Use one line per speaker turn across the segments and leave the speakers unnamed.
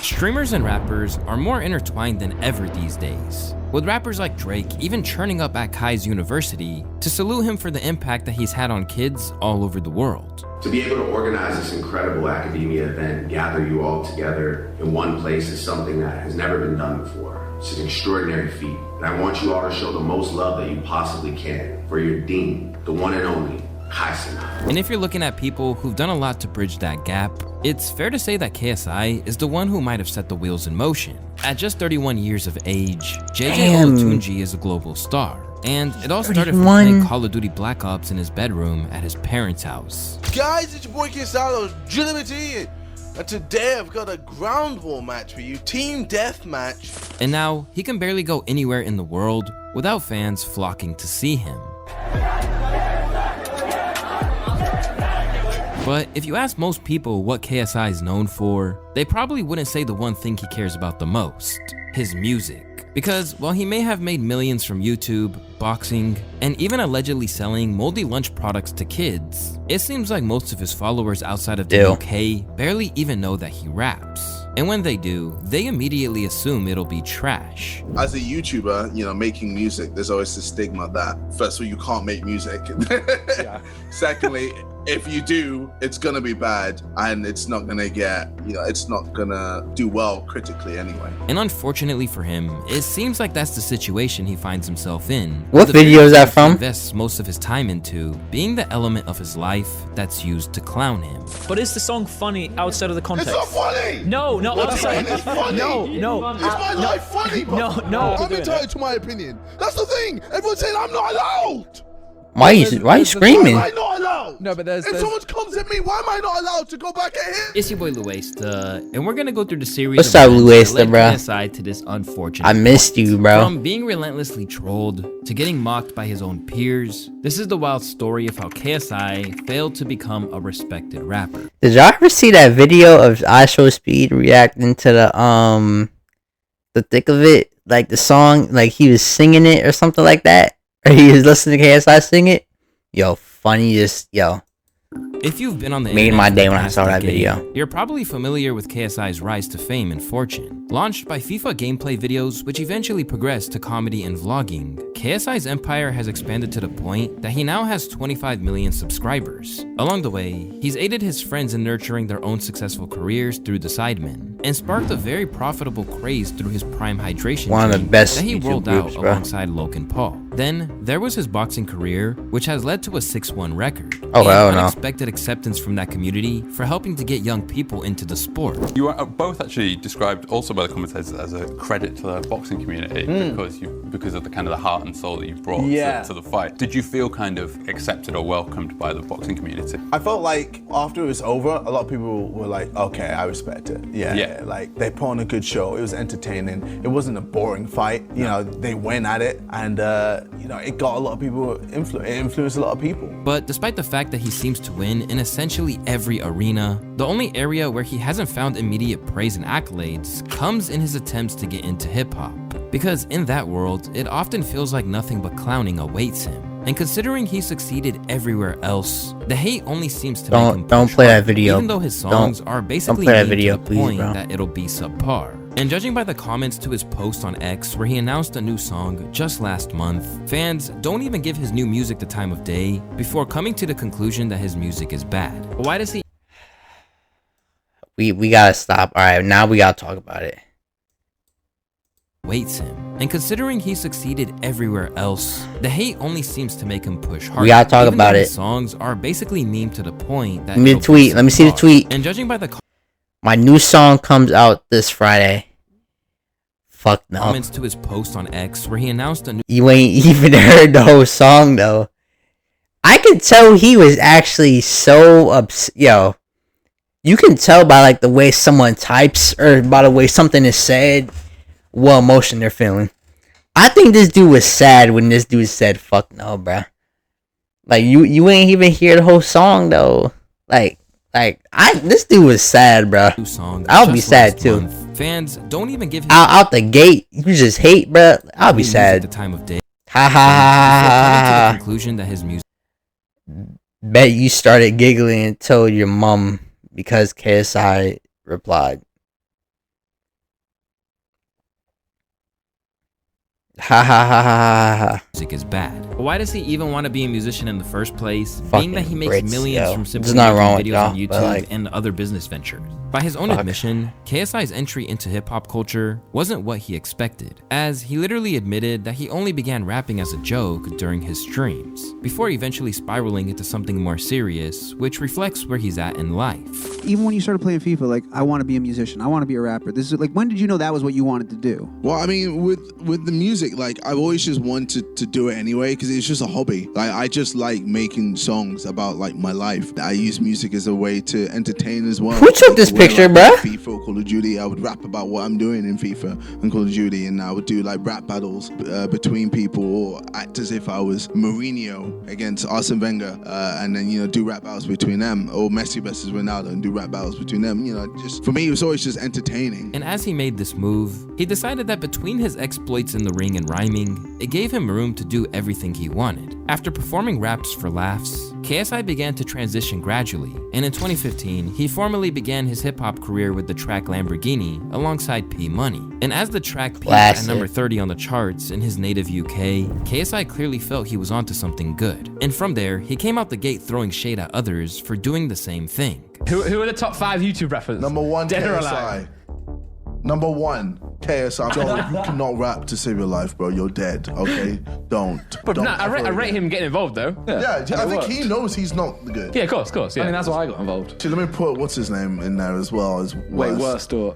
Streamers and rappers are more intertwined than ever these days, with rappers like Drake even churning up at KSI University to salute him for the impact that he's had on kids all over the world.
To be able to organize this incredible academia event, gather you all together in one place is something that has never been done before. It's an extraordinary feat, and I want you all to show the most love that you possibly can for your dean, the one and only KSI.
And if you're looking at people who've done a lot to bridge that gap, it's fair to say that KSI is the one who might have set the wheels in motion. At just 31 years of age, JJ Olatunji is a global star. And it all started from playing Call of Duty Black Ops in his bedroom at his parents' house.
Guys, it's your boy KSI, Agility, and today I've got a ground war match for you, team deathmatch.
And now, he can barely go anywhere in the world without fans flocking to see him. But if you ask most people what KSI is known for, they probably wouldn't say the one thing he cares about the most, his music. Because while he may have made millions from YouTube, boxing, and even allegedly selling moldy lunch products to kids, it seems like most of his followers outside of the UK barely even know that he raps. And when they do, they immediately assume it'll be trash.
As a YouTuber, you know, making music, there's always the stigma that, first of all, you can't make music. Secondly, if you do, it's gonna be bad and it's not gonna get, you know, it's not gonna do well critically anyway.
And unfortunately for him, it seems like that's the situation he finds himself in.
What video is that from?
He invests most of his time into being the element of his life that's used to clown him.
But is the song funny outside of the context?
It's not funny!
No, outside.
It's funny!
No.
Is my life funny, bro?
No.
I'm entitled to my opinion. That's the thing! Everyone's saying I'm not allowed!
Why are you screaming?
Why am I not allowed?
No, but there's
if someone comes at me, why am I not allowed to go back at him?
It's your boy Luesta, and we're gonna go through the series.
What's up, Luesta, bro?
KSI to this unfortunate.
I missed you, bro.
From being relentlessly trolled to getting mocked by his own peers, this is the wild story of how KSI failed to become a respected rapper.
Did y'all ever see that video of IShowSpeed reacting to the thick of it, like the song, like he was singing it or something like that? Or he was listening to KSI sing it? Yo, funniest, yo.
If you've been on the
made
internet
my
for
day
the
when I
past
saw that
decade,
video.
You're probably familiar with KSI's rise to fame and fortune. Launched by FIFA gameplay videos, which eventually progressed to comedy and vlogging, KSI's empire has expanded to the point that he now has 25 million subscribers. Along the way, he's aided his friends in nurturing their own successful careers through the Sidemen, and sparked a very profitable craze through his Prime Hydration
One of the
drink
best
that he
YouTube
rolled
groups,
out
bro.
alongside Logan Paul. Then, there was his boxing career, which has led to a 6-1 record.
Oh, hell no.
Unexpected acceptance from that community for helping to get young people into the sport.
You are both actually described also by the commentators as a credit to the boxing community because of the kind of the heart and soul that you've brought to the fight. Did you feel kind of accepted or welcomed by the boxing community?
I felt like after it was over, a lot of people were like, okay, I respect it. Yeah. Like they put on a good show. It was entertaining. It wasn't a boring fight. You know, they went at it and, you know, it got a lot of people it influenced a lot of people.
But despite the fact that he seems to win in essentially every arena, the only area where he hasn't found immediate praise and accolades comes in his attempts to get into hip-hop. Because in that world, it often feels like nothing but clowning awaits him. And considering he succeeded everywhere else, the hate only seems to make him
don't
push
play that
harder,
video.
even though his songs are basically
play that
made
video,
to the
please,
point
bro.
that it'll be subpar. And judging by the comments to his post on X where he announced a new song just last month, fans don't even give his new music the time of day before coming to the conclusion that his music is bad. Why does he
We gotta stop. Alright, now we gotta talk about it.
waits him? And considering he succeeded everywhere else, the hate only seems to make him push harder.
We gotta talk
even
about
though
it.
his songs are basically meme to the point that
Let me
it'll be
tweet. Let me see the
subpar.
tweet.
And judging by the
My new song comes out this Friday. Fuck no.
comments to his post on X where he announced a new
You ain't even heard the whole song though. I could tell he was actually so yo. You can tell by like the way someone types or by the way something is said what emotion they're feeling. I think this dude was sad when this dude said fuck no, bruh. Like you ain't even hear the whole song though. Like this dude was sad, bruh.
new song.
I'll be
just
sad
last
too.
month. Fans don't even give him
Out the gate, you just hate, bruh. I'll be
music at the
sad.
time of day.
Ha ha
Before coming to the
ha ha.
conclusion that his music
Bet you started giggling and told your mom because KSI replied. Ha ha ha ha ha ha.
music is bad. But why does he even want to be a musician in the first place?
Fucking
Being that he makes
Brits,
millions
yo.
from simply
There's nothing wrong
making
with
videos on
y'all,
YouTube
but, like,
and other business ventures. By his own admission, KSI's entry into hip-hop culture wasn't what he expected, as he literally admitted that he only began rapping as a joke during his streams, before eventually spiraling into something more serious, which reflects where he's at in life.
Even when you started playing FIFA, like, I want to be a musician, I want to be a rapper. This is like, when did you know that was what you wanted to do?
Well, I mean, with the music, like, I've always just wanted to do it anyway because it's just a hobby. Like, I just like making songs about like my life. I use music as a way to entertain as well.
Who took this picture,
like,
bruh?
FIFA or Call of Duty, I would rap about what I'm doing in FIFA and Call of Duty, and I would do like rap battles between people, or act as if I was Mourinho against Arsene Wenger, and then, you know, do rap battles between them, or Messi versus Ronaldo and do rap battles between them. You know, just for me, it was always just entertaining.
And as he made this move, he decided that between his exploits in the ring and rhyming, it gave him room to do everything he wanted. After performing raps for laughs, KSI began to transition gradually, and in 2015, he formally began his hip-hop career with the track Lamborghini alongside P Money. And as the track peaked at number 30 on the charts in his native UK, KSI clearly felt he was onto something good. And from there, he came out the gate throwing shade at others for doing the same thing.
Who are the top 5 YouTube rappers?
Number 1,
Dead or
KSI.
alive?
Number 1, KSI. Joe, you cannot rap to save your life, bro. You're dead, okay? Don't.
But
Don't
no, I rate him getting involved, though.
Yeah, I think he knows he's not good.
Yeah, of course, yeah.
I mean, that's why I got involved.
Actually, let me put what's his name in there as well as
Wait, worst or?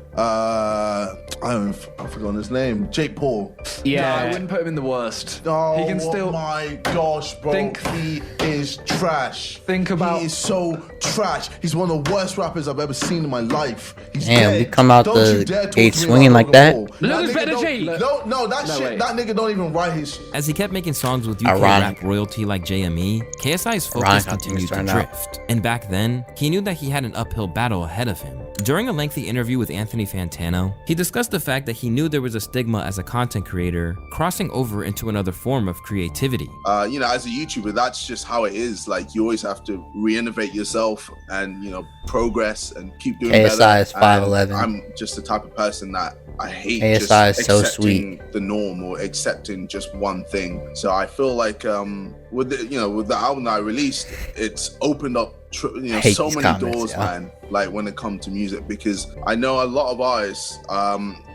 I've forgotten his name. Jake Paul.
Yeah.
No, I wouldn't put him in the worst.
Oh,
he can still.
my gosh, bro. He is trash.
Think about.
He is so trash. He's one of the worst rappers I've ever seen in my life. He's
Damn,
dead.
we come out
Don't
the
you dare talk
gate
to me
swinging
about
like that?
Logan Paul.
Logan's
nigga
better
don't-
than Jake.
No, that shit.
wait.
That nigga don't even write his shit.
As he kept making songs with UK
Ironic.
rap royalty like JME, KSI's focus
Ironic how things
continued to
turned out.
drift. And back then, he knew that he had an uphill battle ahead of him. During a lengthy interview with Anthony Fantano, he discussed the fact that he knew there was a stigma as a content creator crossing over into another form of creativity.
You know, as a YouTuber, that's just how it is. Like, you always have to re-innovate yourself and, you know, progress and keep doing better.
KSI is
And
5'11".
I'm just the type of person that I hate
KSI
just
is so
accepting the norm or accepting just one thing. So I feel like with the album that I released, it's opened up
hate
so
these
many
comments,
doors,
yeah.
man. Like, when it comes to music, because I know a lot of artists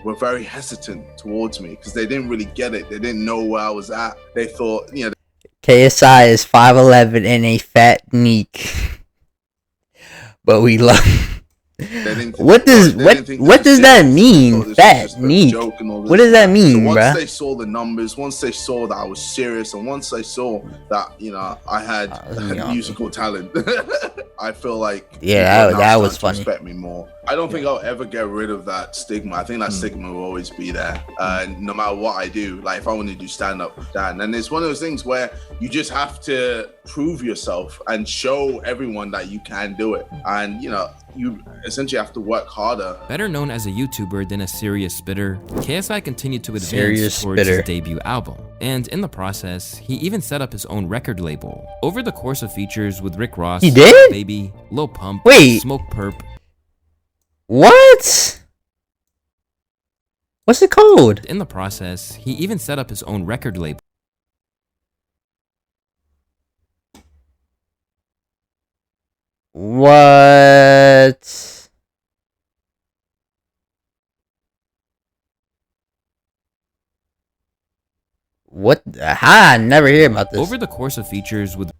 were very hesitant towards me because they didn't really get it. They didn't know where I was at. They thought, you know,
KSI is 5'11" and a fat neek. But we love. What does that mean? Fat neek. What does that mean,
so once
bruh?
they saw the numbers, once they saw that I was serious, and once they saw that, you know, I had musical talent, I feel like
Yeah,
people are now
that was
starting to
funny.
respect me more. I don't think I'll ever get rid of that stigma. I think that stigma will always be there, no matter what I do. Like, if I want to do stand up, and it's one of those things where you just have to prove yourself and show everyone that you can do it, and you know, you essentially have to work harder.
Better known as a YouTuber than a serious spitter, KSI continued to advance
Serious
towards
spitter.
his debut album. And in the process, he even set up his own record label. Over the course of features with Rick Ross,
He did?
Baby, Lil Pump,
Wait.
Smoke Perp,
What? What's it called?
in the process, he even set up his own record label.
What? What? I never hear about this.
Over the course of features with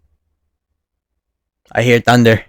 I hear thunder.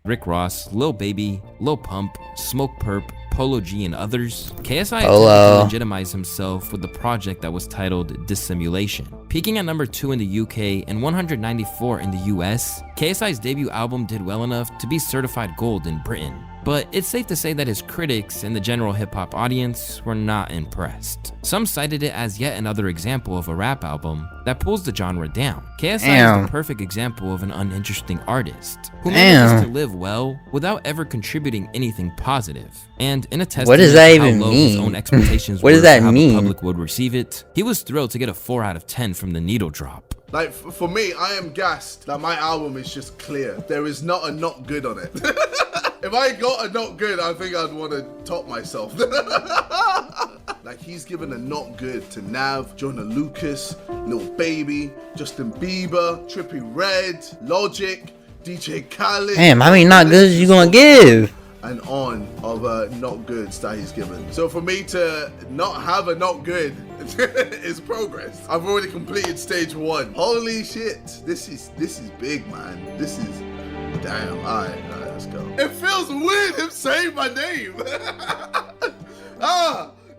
Rick Ross, Lil Baby, Lil Pump, Smoke Perp, Polo G, and others, KSI
Polo.
attempted to legitimize himself with the project that was titled Dissimulation. Peaking at number 2 in the UK and 194 in the US, KSI's debut album did well enough to be certified gold in Britain. But it's safe to say that his critics and the general hip-hop audience were not impressed. Some cited it as yet another example of a rap album that pulls the genre down. KSI is
Damn.
the perfect example of an uninteresting artist who manages
Damn.
to live well without ever contributing anything positive. And in a testament
What does that
to how
even
low
mean?
his own expectations
What
were
does that
for how
mean?
the public would receive it, he was thrilled to get a 4 out of 10 from the Needle Drop.
Like, for me, I am gassed that my album is just clear. There is not a not good on it. If I got a not good, I think I'd want to top myself. Like, he's given a not good to Nav, Jonah Lucas, Lil Baby, Justin Bieber, Trippie Redd, Logic, DJ Khaled.
Damn, how many not goods you gonna give?
And on of not goods that he's given. So for me to not have a not good is progress. I've already completed stage 1. Holy shit. This is big, man. This is damn. Alright, let's go. It feels weird him saying my name.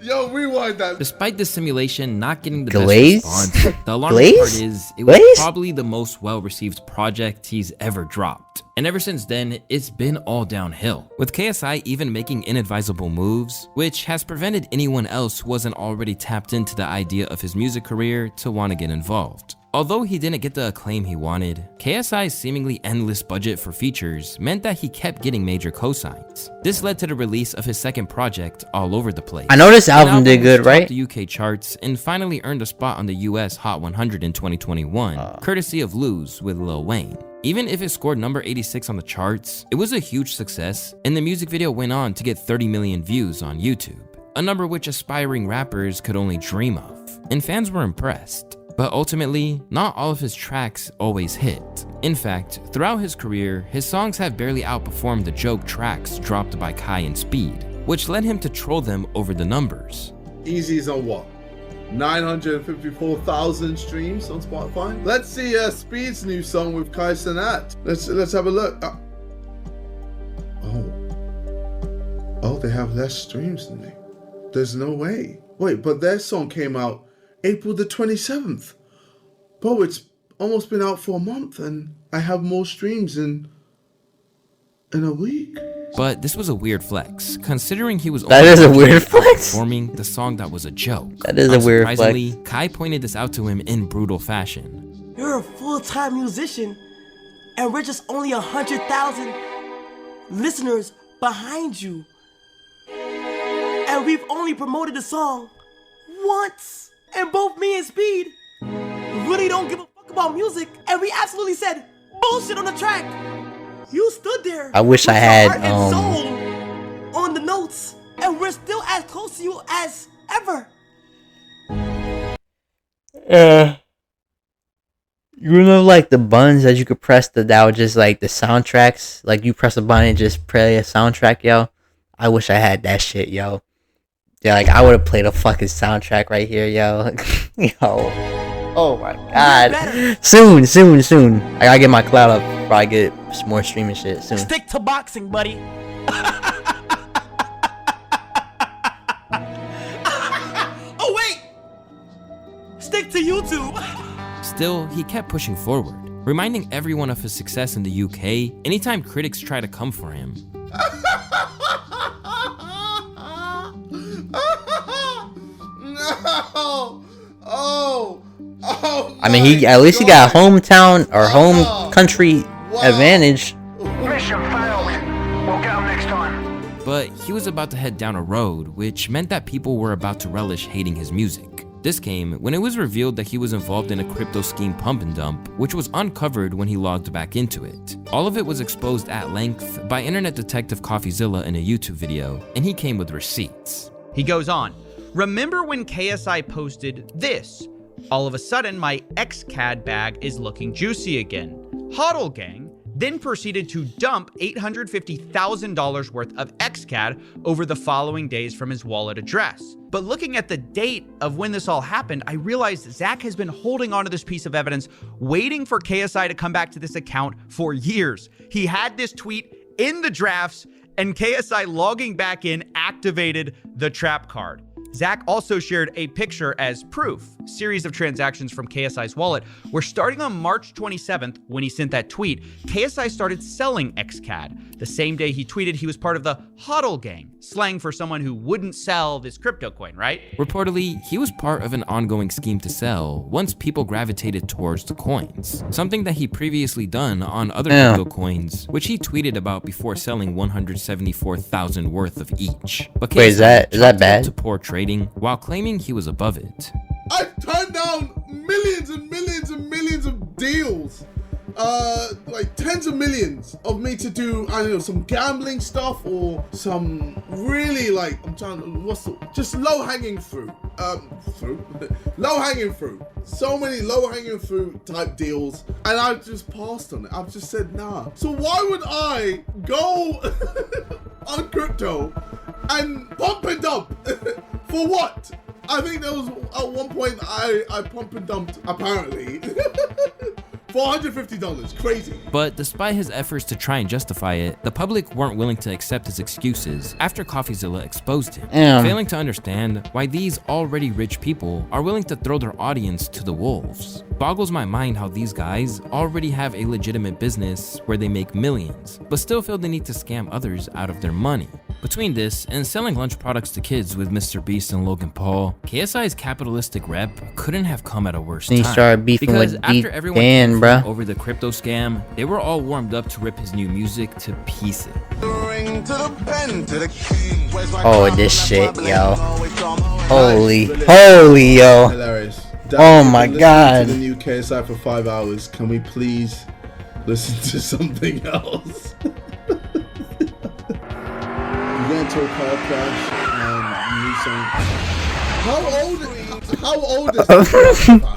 Yo, rewind that.
Despite the simulation not getting the
Glaze?
best response, the alarming
Glaze?
part is it was
Glaze?
probably the most well-received project he's ever dropped. And ever since then, it's been all downhill, with KSI even making inadvisable moves, which has prevented anyone else who wasn't already tapped into the idea of his music career to want to get involved. Although he didn't get the acclaim he wanted, KSI's seemingly endless budget for features meant that he kept getting major cosigns. This led to the release of his second project, All Over the Place.
I know this
An
album did
which
good,
topped
right?
the UK charts and finally earned a spot on the US Hot 100 in 2021, courtesy of Lose with Lil Wayne. Even if it scored number 86 on the charts, it was a huge success, and the music video went on to get 30 million views on YouTube, a number which aspiring rappers could only dream of, and fans were impressed. But ultimately, not all of his tracks always hit. In fact, throughout his career, his songs have barely outperformed the joke tracks dropped by Kai and Speed, which led him to troll them over the numbers.
Easy's on what? 954,000 streams on Spotify. Let's see Speed's new song with Kai Cenat. Let's have a look. Oh, they have less streams than me. There's no way. Wait, but their song came out April the 27th. Bro, it's almost been out for a month and I have more streams in a week.
But this was a weird flex, considering he was
That is a weird flex.
performing the song that was a joke.
That is a weird flex.
Unsurprisingly, Kai pointed this out to him in brutal fashion.
You're a full-time musician, and we're just only 100,000 listeners behind you. And we've only promoted the song once. And both me and Speed really don't give a fuck about music, and we absolutely said bullshit on the track. You stood there.
I wish I
with
had,
your heart and soul on the notes, and we're still as close to you as ever.
You know, like the buttons that you could press that would just like the soundtracks, like you press a button and just play a soundtrack, yo. I wish I had that shit, yo. Yeah, like I would have played a fucking soundtrack right here, yo. Yo. Oh my god. Soon. I gotta get my cloud up before I get some more streaming shit soon.
Stick to boxing, buddy. Oh wait! Stick to YouTube.
Still, he kept pushing forward, reminding everyone of his success in the UK anytime critics try to come for him.
I mean, he at least he got hometown or home country advantage.
Mission failed. We'll get him next time.
But he was about to head down a road, which meant that people were about to relish hating his music. This came when it was revealed that he was involved in a crypto scheme pump and dump, which was uncovered when he logged back into it. All of it was exposed at length by internet detective CoffeeZilla in a YouTube video, and he came with receipts.
He goes on, remember when KSI posted this? All of a sudden, my XCAD bag is looking juicy again. Hodl Gang then proceeded to dump $850,000 worth of XCAD over the following days from his wallet address. But looking at the date of when this all happened, I realized Zach has been holding onto this piece of evidence, waiting for KSI to come back to this account for years. He had this tweet in the drafts, and KSI logging back in activated the trap card. Zach also shared a picture as proof, series of transactions from KSI's wallet, where starting on March 27th, when he sent that tweet, KSI started selling XCAD. The same day he tweeted he was part of the HODL gang, slang for someone who wouldn't sell this crypto coin, right?
Reportedly, he was part of an ongoing scheme to sell once people gravitated towards the coins, something that he previously done on other crypto coins, which he tweeted about before selling 174,000 worth of each. But
wait, is that bad?
To poor trading while claiming he was above it.
I've turned down millions and millions and millions of deals like tens of millions of me to do, I don't know, some gambling stuff or some really like, just low-hanging fruit. Low-hanging fruit. So many low-hanging fruit type deals, and I've just passed on it. I've just said nah. So why would I go on crypto and pump and dump for what? I think there was at one point I pump and dumped apparently $450. Crazy.
But despite his efforts to try and justify it, the public weren't willing to accept his excuses after CoffeeZilla exposed him, failing to understand why these already rich people are willing to throw their audience to the wolves. Boggles my mind how these guys already have a legitimate business where they make millions, but still feel the need to scam others out of their money. Between this and selling lunch products to kids with Mr. Beast and Logan Paul, KSI's capitalistic rep couldn't have come at a worse time.
He started beefing
because
with
after everyone
Dan,
came
bruh.
over the crypto scam, they were all warmed up to rip his new music to pieces.
Oh, this shit, yo. Holy, yo.
Hilarious.
Oh my god.
To the new KSI for 5 hours. Can we please listen to something else? You get into a car crash and you need some. How old is this?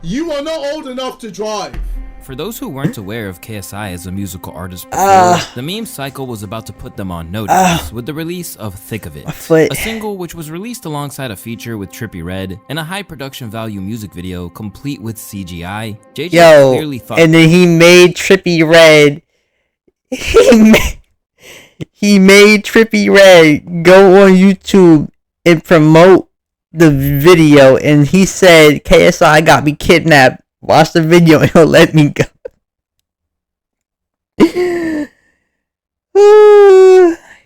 You are not old enough to drive.
For those who weren't aware of KSI as a musical artist before, the meme cycle was about to put them on notice with the release of Thick of It, a single which was released alongside a feature with Trippie Redd and a high production value music video complete with CGI. JJ clearly thought,
and then he made Trippie Redd. He made Trippie Redd go on YouTube and promote the video, and he said, KSI got me kidnapped. Watch the video and he'll let me go.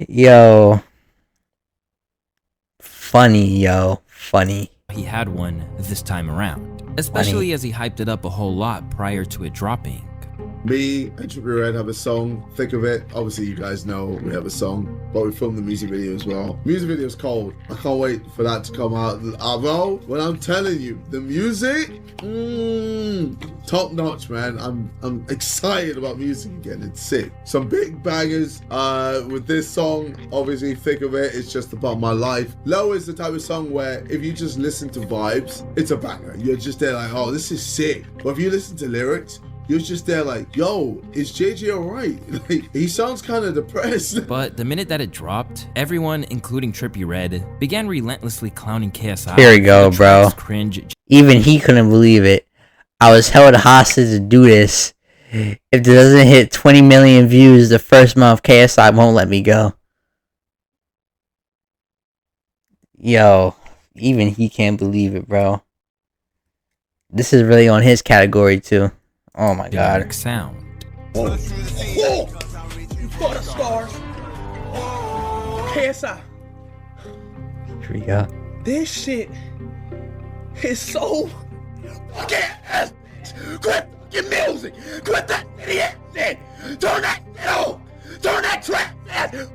Yo. Funny, yo. Funny.
He had one this time around, especially as he hyped it up a whole lot prior to it dropping.
Me and Trippie Redd have a song, Thick of It. Obviously, you guys know we have a song, but we filmed the music video as well. Music video is cold. I can't wait for that to come out. Bro, when I'm telling you, the music, top notch, man. I'm excited about music again. It's sick. Some big bangers with this song. Obviously, Thick of It is just about my life. Low is the type of song where if you just listen to vibes, it's a banger. You're just there like, oh, this is sick. But if you listen to lyrics, you're just there like, yo, is JJ alright? Like, he sounds kind of depressed.
But the minute that it dropped, everyone, including Trippie Redd, began relentlessly clowning KSI.
Here we go, bro.
Cringe.
Even he couldn't believe it. I was held hostage to do this. If it doesn't hit 20 million views the first month, KSI won't let me go. Yo, even he can't believe it, bro. This is really on his category, too. Oh my god.
Sound.
Oh. You for the stars. KSI.
Here we go.
This shit is so fucking quit your music. Quit that idiot shit. Turn that shit off. Turn that trap ass.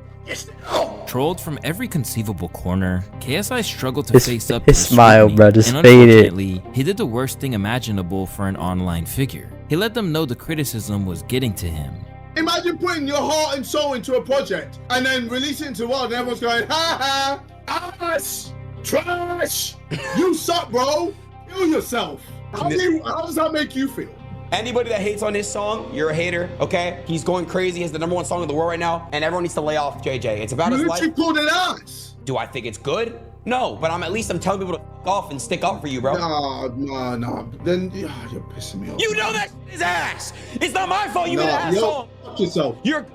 Trolled from every conceivable corner, KSI struggled to face up to
his smile, bro, just
and
faded.
unfortunately, he did the worst thing imaginable for an online figure. He let them know the criticism was getting to him.
Imagine putting your heart and soul into a project and then releasing it into the world and everyone's going, ha ha, ass, trash, you suck, bro. Kill yourself. How does that make you feel?
Anybody that hates on this song, you're a hater, okay? He's going crazy. He's the #1 song in the world right now, and everyone needs to lay off JJ. It's about his life.
You called it ass.
Do I think it's good? No, but I'm telling people to f off and stick up for you, bro.
Nah. Then you're pissing me off.
You know that is ass. It's not my fault. You made an ass song.
Fuck yourself.
You're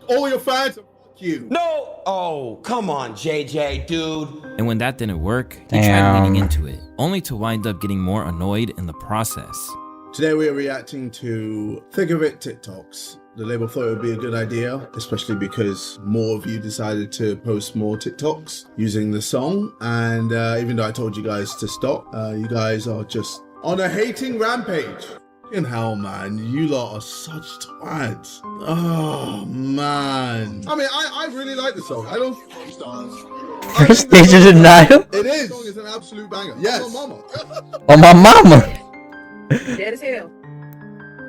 all your fans. Fuck you.
No. Oh, come on, JJ, dude.
And when that didn't work, he tried leaning into it, only to wind up getting more annoyed in the process.
Today we are reacting to Thick of It TikToks. The label thought it would be a good idea, especially because more of you decided to post more TikToks using the song. And even though I told you guys to stop, you guys are just on a hating rampage. In hell, man, you lot are such twads. Oh, man. I mean, I really like the song. I don't...
First stage of denial?
It is. The song is an absolute banger. Yes.
On my mama.
Dead as hell.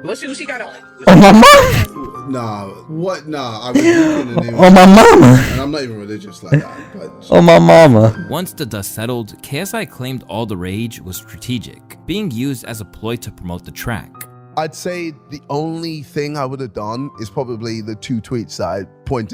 Let's see what she got on.
Oh my mama.
Nah, what? Nah, I was looking at him.
Oh my mama.
And I'm not even religious like that. But
Oh my mama.
Once the dust settled, KSI claimed all the rage was strategic, being used as a ploy to promote the track.
I'd say the only thing I would have done is probably the 2 tweets that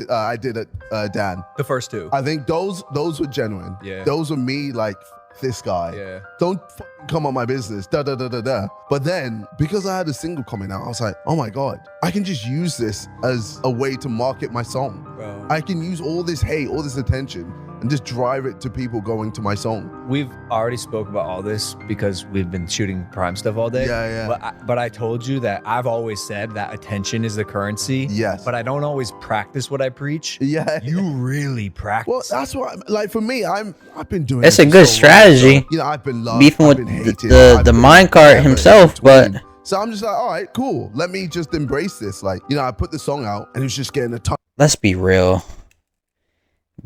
I did at Dan.
The first 2.
I think those were genuine.
Yeah.
Those were me like, this guy.
Yeah.
Don't fucking come on my business. Da da da da da. But then, because I had a single coming out, I was like, oh my God, I can just use this as a way to market my song.
Bro.
I can use all this hate, all this attention, and just drive it to people going to my song.
We've already spoke about all this because we've been shooting Prime stuff all day.
Yeah, yeah.
But I told you that I've always said that attention is the currency.
Yes.
But I don't always practice what I preach.
Yeah.
You really practice.
Well, that's what, like for me, I've been doing.
That's
it
a
for
good
so long. So,
strategy.
you know, I've been loved,
Beefing
I've
with
been hated,
the minecart himself, but
so I'm just like, all right, cool. Let me just embrace this. Like, you know, I put the song out and it was just getting a ton.
let's be real.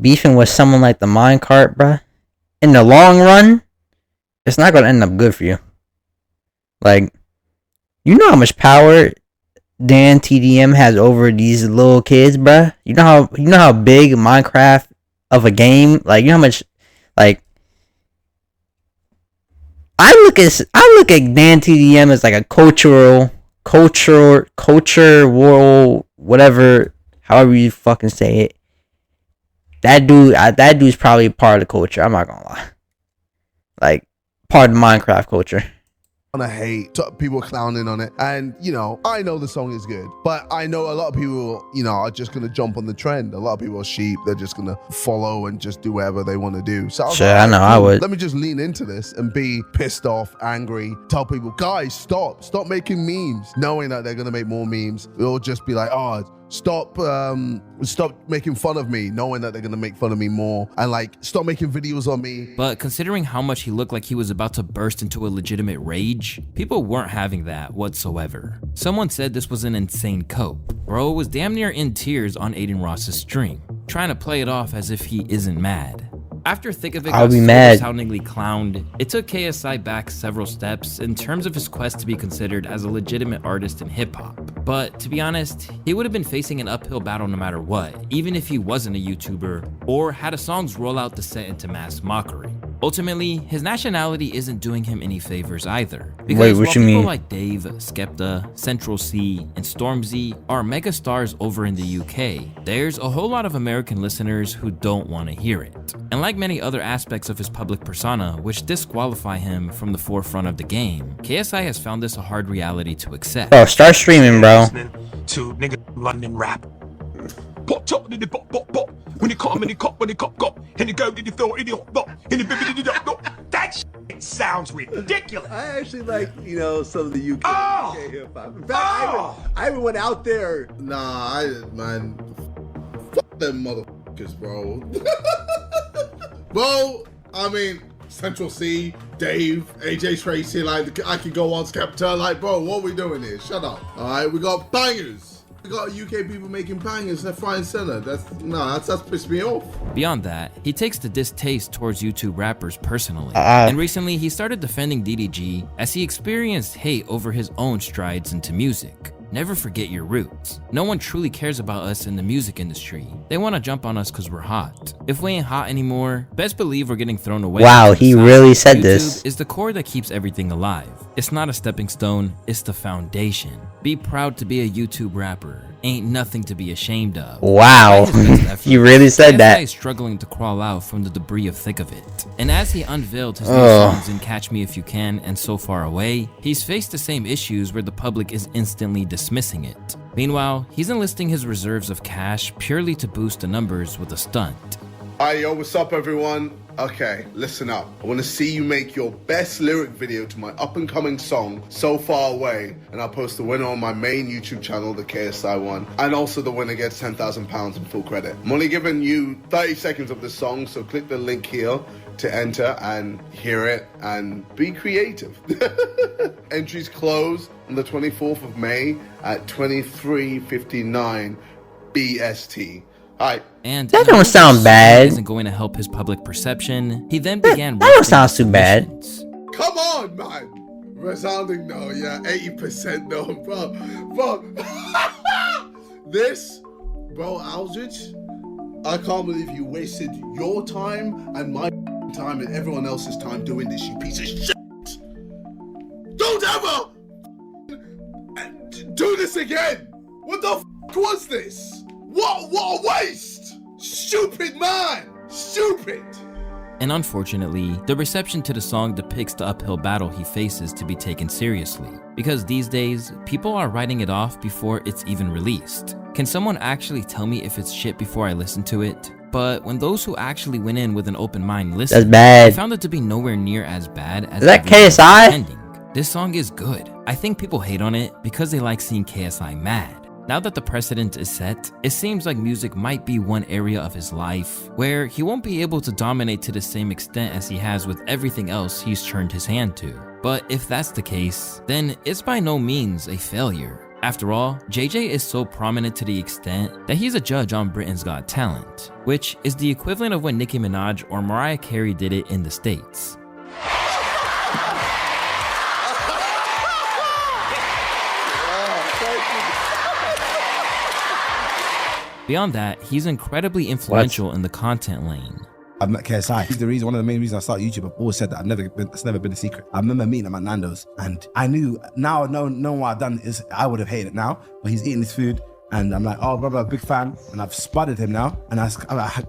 Beefing with someone like the minecart, bruh, in the long run, it's not gonna end up good for you. Like, you know how much power Dan TDM has over these little kids, bruh. You know how big Minecraft of a game. Like, you know how much, like, I look at Dan TDM as like a culture world, whatever, however you fucking say it. That dude's probably part of the culture. I'm not gonna lie. Like, part of the Minecraft culture.
I hate people clowning on it, and you know, I know the song is good, but I know a lot of people, you know, are just gonna jump on the trend. A lot of people are sheep; they're just gonna follow and just do whatever they want to do. So
Sure, I know, I would.
Let me just lean into this and be pissed off, angry. Tell people, guys, stop making memes, knowing that they're gonna make more memes. It'll just be like, oh, stop making fun of me, knowing that they're gonna make fun of me more, and like stop making videos on me.
But considering how much he looked like he was about to burst into a legitimate rage, people weren't having that whatsoever. Someone said this was an insane cope. Bro was damn near in tears on Aiden Ross's stream, trying to play it off as if he isn't mad. After Thick of It
I'll
got
be mad.
soundingly clowned, it took KSI back several steps in terms of his quest to be considered as a legitimate artist in hip-hop. But to be honest, he would have been facing an uphill battle no matter what, even if he wasn't a YouTuber or had his songs roll out descent into mass mockery. Ultimately, his nationality isn't doing him any favors either. Because
Wait, what
while
you
people
mean?
like Dave, Skepta, Central C, and Stormzy are mega stars over in the UK, there's a whole lot of American listeners who don't want to hear it. And like many other aspects of his public persona which disqualify him from the forefront of the game, KSI has found this a hard reality to accept.
Bro, start streaming, bro.
Listening to nigga London rap. Pop top did it pop pop pop. When it come and it cop when it cop cop. And it go did it throw in it hot and it baby did it hot. That shit sounds ridiculous.
I actually like, you know, some of the UK hip hop. In fact, I even went out there.
Nah, man. Fuck them motherfuckers, bro. Bro, I mean, Central C, Dave, AJ Tracy, like, I could go on Skepta, like, bro, what are we doing here? Shut up. All right, we got bangers. We got UK people making bangers left, right, and center. That's pissed me off.
Beyond that, he takes the distaste towards YouTube rappers personally. And recently, he started defending DDG as he experienced hate over his own strides into music. Never forget your roots. No one truly cares about us in the music industry. They want to jump on us because we're hot. If we ain't hot anymore, best believe we're getting thrown away.
Wow, he really said
YouTube
this.
is the core that keeps everything alive. It's not a stepping stone, it's the foundation. Be proud to be a YouTube rapper. Ain't nothing to be ashamed of.
Wow, you really said that.
KSI is struggling to crawl out from the debris of Thick of It. And as he unveiled his new
Ugh.
songs in Catch Me If You Can and So Far Away, he's faced the same issues where the public is instantly dismissing it. Meanwhile, he's enlisting his reserves of cash purely to boost the numbers with a stunt.
Alright, yo, what's up, everyone? Okay, listen up. I want to see you make your best lyric video to my up-and-coming song, So Far Away, and I'll post the winner on my main YouTube channel, the KSI one, and also the winner gets £10,000 in full credit. I'm only giving you 30 seconds of this song, so click the link here to enter and hear it and be creative. Entries close on the 24th of May at 23:59 BST.
And
That don't sound bad.
Isn't going to help his public perception. He then began.
That don't sound too bad.
Come on, man.
Resounding no, yeah, 80% no, bro. This, bro, Aldrich, I can't believe you wasted your time and my time and everyone else's time doing this, you piece of shit. Don't ever do this again. What the f was this? What a waste. Stupid man. Stupid.
And unfortunately, the reception to the song depicts the uphill battle he faces to be taken seriously, because these days, people are writing it off before it's even released. Can someone actually tell me if it's shit before I listen to it? But when those who actually went in with an open mind listened, they found it to be nowhere near as bad as
is that KSI?
This song is good. I think people hate on it because they like seeing KSI mad. Now that the precedent is set, it seems like music might be one area of his life where he won't be able to dominate to the same extent as he has with everything else he's turned his hand to. But if that's the case, then it's by no means a failure. After all, JJ is so prominent to the extent that he's a judge on Britain's Got Talent, which is the equivalent of when Nicki Minaj or Mariah Carey did it in the States. Beyond that, he's incredibly influential in the content lane.
I've met KSI. He's the reason, one of the main reasons I started YouTube. I've always said that it's never been a secret. I remember meeting him at Nando's, and I knew now, knowing what I've done is I would have hated it now. But he's eating his food, and I'm like, oh, brother, big fan, and I've spotted him now, and I've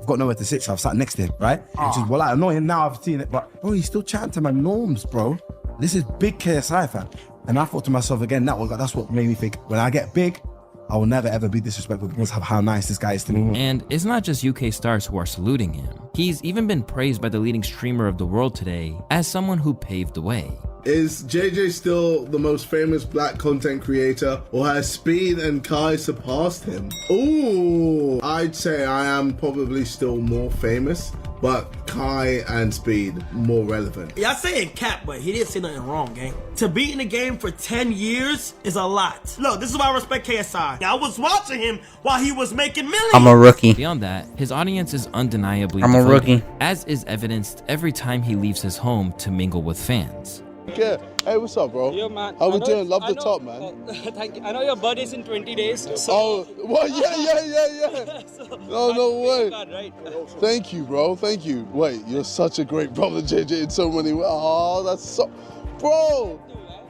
got nowhere to sit, so I've sat next to him, right? Which is well, I know him now. I've seen it, but bro, he's still chatting to my norms, bro. This is big KSI fan, and I thought to myself again, that's what made me think when I get big, I will never ever be disrespectful because of how nice this guy is to me.
And it's not just UK stars who are saluting him. He's even been praised by the leading streamer of the world today as someone who paved the way.
Is JJ still the most famous black content creator, or has Speed and Kai surpassed him? Ooh, I'd say I am probably still more famous, but Kai and Speed more relevant.
Y'all saying cap, but he didn't say nothing wrong, gang. To be in the game for 10 years is a lot. Look, this is why I respect KSI. I was watching him while he was making millions.
I'm a rookie.
Beyond that, his audience is undeniably
I'm a rookie.
as is evidenced every time he leaves his home to mingle with fans.
Yeah. Hey, what's up, bro?
Yo, man.
How we doing? Love the top, man.
Thank you. I know your birthday's in 20 days. So
oh, what? Yeah.
So,
no way.
Card, right?
Thank you, bro. Thank you. Wait, you're such a great brother, JJ, in so many ways. Oh, that's so... Bro!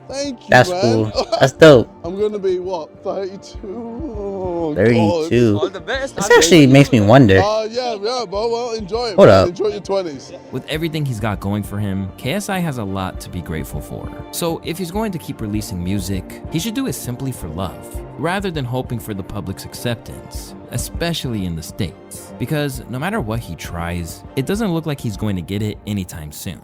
Thank you,
that's
man.
cool. That's dope.
I'm gonna be, what, 32? Oh,
32.
All the best.
This actually makes me wonder.
Yeah, bro. Well, enjoy it,
Hold
man.
up.
Enjoy your 20s.
With everything he's got going for him, KSI has a lot to be grateful for. So if he's going to keep releasing music, he should do it simply for love, rather than hoping for the public's acceptance, especially in the States. Because no matter what he tries, it doesn't look like he's going to get it anytime soon.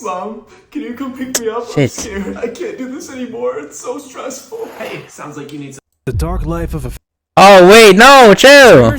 Mom, can you come pick me up? I'm scared. I can't do this anymore. It's so stressful. Hey, sounds like you need some.
The dark life of a...
Oh, wait, no, chill.